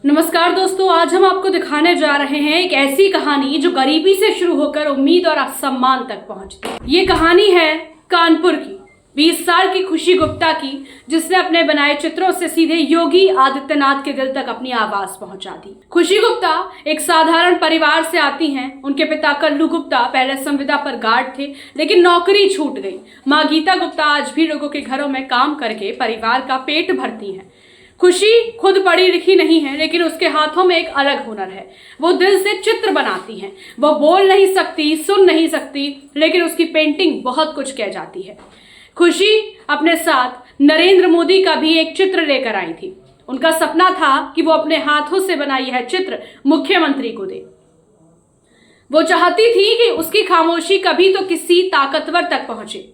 नमस्कार दोस्तों, आज हम आपको दिखाने जा रहे हैं एक ऐसी कहानी जो गरीबी से शुरू होकर उम्मीद और सम्मान तक पहुंचती है। ये कहानी है कानपुर की 20 साल की खुशी गुप्ता की, जिसने अपने बनाए चित्रों से सीधे योगी आदित्यनाथ के दिल तक अपनी आवाज पहुंचा दी। खुशी गुप्ता एक साधारण परिवार से आती हैं। उनके पिता कल्लू गुप्ता पहले संविदा पर गार्ड थे, लेकिन नौकरी छूट गई। माँ गीता गुप्ता आज भी लोगों के घरों में काम करके परिवार का पेट भरती हैं। खुशी खुद पढ़ी लिखी नहीं है, लेकिन उसके हाथों में एक अलग हुनर है। वो दिल से चित्र बनाती हैं। वो बोल नहीं सकती, सुन नहीं सकती, लेकिन उसकी पेंटिंग बहुत कुछ कह जाती है। खुशी अपने साथ नरेंद्र मोदी का भी एक चित्र लेकर आई थी। उनका सपना था कि वो अपने हाथों से बनाई है चित्र मुख्यमंत्री को दे। वो चाहती थी कि उसकी खामोशी कभी तो किसी ताकतवर तक पहुंचे।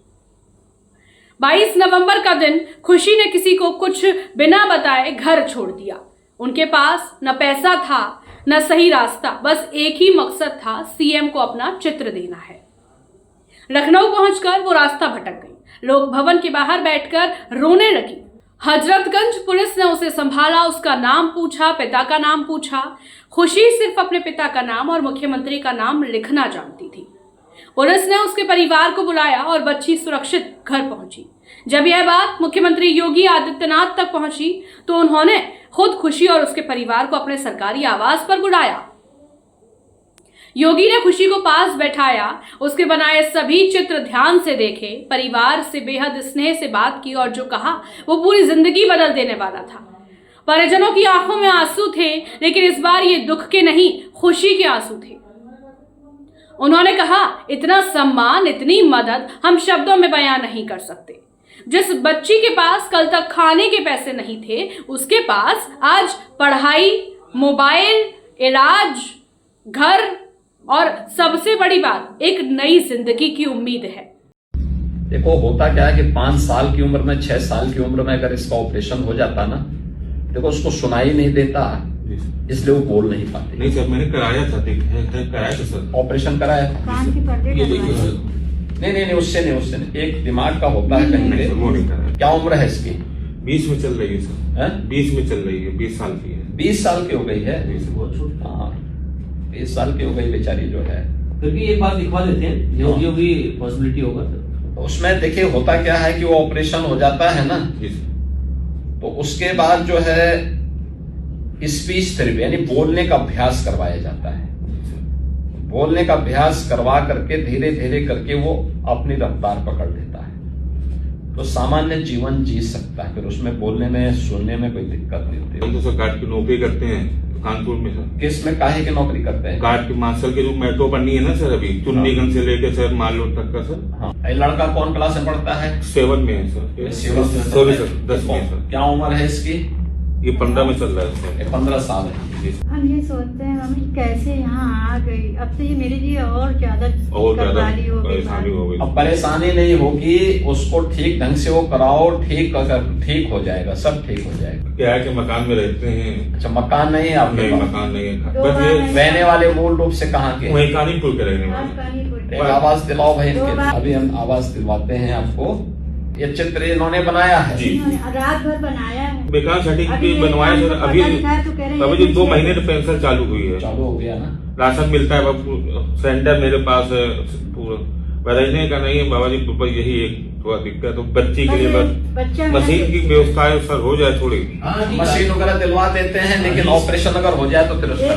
22 नवंबर का दिन खुशी ने किसी को कुछ बिना बताए घर छोड़ दिया। उनके पास न पैसा था न सही रास्ता, बस एक ही मकसद था, सीएम को अपना चित्र देना है। लखनऊ पहुंचकर वो रास्ता भटक गई। लोक भवन के बाहर बैठकर रोने लगी। हजरतगंज पुलिस ने उसे संभाला, उसका नाम पूछा, पिता का नाम पूछा। खुशी सिर्फ अपने पिता का नाम और मुख्यमंत्री का नाम लिखना जानती थी। पुलिस ने उसके परिवार को बुलाया और बच्ची सुरक्षित घर पहुंची। जब यह बात मुख्यमंत्री योगी आदित्यनाथ तक पहुंची तो उन्होंने खुद खुशी और उसके परिवार को अपने सरकारी आवास पर बुलाया। योगी ने खुशी को पास बैठाया, उसके बनाए सभी चित्र ध्यान से देखे, परिवार से बेहद स्नेह से बात की और जो कहा वो पूरी जिंदगी बदल देने वाला था। परिजनों की आंखों में आंसू थे, लेकिन इस बार ये दुख के नहीं, खुशी के आंसू थे। उन्होंने कहा, इतना सम्मान, इतनी मदद हम शब्दों में बयां नहीं कर सकते। जिस बच्ची के पास कल तक खाने के पैसे नहीं थे, उसके पास आज पढ़ाई, मोबाइल, इलाज, घर और सबसे बड़ी बात, एक नई जिंदगी की उम्मीद है। देखो, होता क्या है कि 5 साल की उम्र में, 6 साल की उम्र में अगर इसका ऑपरेशन हो जाता ना, देखो उसको सुनाई नहीं देता, इसलिए वो बोल नहीं पाते। नहीं सर, मैंने कराया था, कराया था सर, ऑपरेशन कराया। ये देखिए सर। नहीं, उससे नहीं, एक दिमाग का होता है कहीं पे। वो नहीं कराया। क्या उम्र है इसकी? 20 में चल रही है सर। 20 में चल रही है, 20 साल की है। 20 साल की हो गई है। 20 साल की हो गई बेचारी जो है। फिर भी एक बार दिखवा देते हैं, जो भी पॉसिबिलिटी होगा। तो उसमें देखिए होता क्या है कि वो ऑपरेशन हो जाता है ना, तो उसके बाद जो है स्पीच थेरेपी यानी बोलने का अभ्यास करवाया जाता है। बोलने का अभ्यास करवा करके धीरे धीरे करके वो अपनी रफ्तार पकड़ लेता है, तो सामान्य जीवन जी सकता है। फिर उसमें बोलने में, सुनने में कोई दिक्कत नहीं होती। हम तो सर गार्ड की नौकरी करते हैं कानपुर में सर। किस में, काहे की नौकरी करते हैं? गार्ड की मार्शल के जो मेट्रो बननी है ना सर, अभी चुन्नीगंज से लेके सर मालूर तक का सर। हाँ। लड़का कौन क्लास में पढ़ता है? 7 में है सर। सॉरी सर, 10 में सर। क्या उम्र है इसकी? ये 15 में चल रहा है सर। 15 साल है। हम ये सोचते हैं मम्मी कैसे यहाँ आ गई, अब तो ये मेरे लिए और ज्यादा परेशानी हो गई। अब परेशानी नहीं होगी, उसको ठीक ढंग से वो कराओ, ठीक हो जाएगा, सब ठीक हो जाएगा। क्या है कि मकान में रहते हैं। अच्छा, मकान नहीं है आपके? मकान नहीं है, बस ये रहने वाले मूल रूप से कहाँ के? वही कानीपुर के रहने वाले। एक आवाज दिलाओ भाई इनके। अभी हम आवाज दिलवाते हैं आपको। ये चित्र इन्होंने बनाया है जी, रात भर बनाया है। बेकार सर्टिफिकेट बनवाया सर। अभी 2 महीने से पेंशन चालू हुई है। चालू हो गया ना? राशन मिलता है, सिलेंडर मेरे पास है पूरा। बदलने का नहीं है बाबा जी, यही एक थोड़ा दिक्कत। तो बच्ची के लिए बस मशीन की व्यवस्था है सर, हो जाए थोड़ी। मशीन वगैरह दिलवा देते हैं, लेकिन ऑपरेशन अगर हो जाए तो फिर उसका।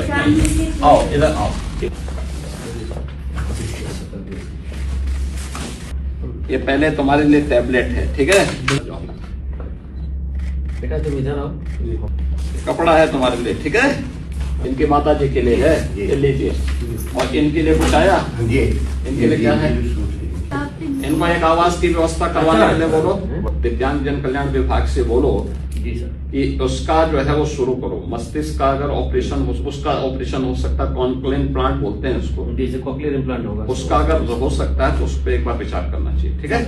आओ इधर आओ। ये पहले तुम्हारे लिए टैबलेट है, ठीक है बेटा, तुम इधर आओ। कपड़ा है तुम्हारे लिए, ठीक है। इनकी माता जी के लिए है, ये लीजिए। और इनके लिए कुछ आया? इनके लिए क्या है? इनको एक आवास की व्यवस्था करवाने के लिए बोलो, दिव्यांग जन कल्याण विभाग से बोलो जी सर कि उसका जो है वो शुरू करो। मस्तिष्क का अगर ऑपरेशन हो, उसका ऑपरेशन हो सकता है, कॉन्क्लेन प्लांट बोलते हैं उसको, जैसे कॉक्लियर इम्प्लांट होगा, उसका अगर हो सकता है तो उस पर एक बार विचार करना चाहिए, ठीक है।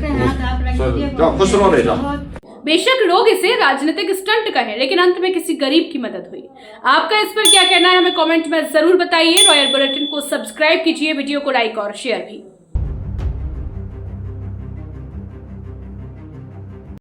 जाओ, खुश रहो रे, जाओ। बेशक लोग इसे राजनीतिक स्टंट कहें, लेकिन अंत में किसी गरीब की मदद हुई। आपका इस पर क्या कहना है, हमें कमेंट में जरूर बताइए। रॉयल बुलेटिन को सब्सक्राइब कीजिए, वीडियो को लाइक और शेयर भी।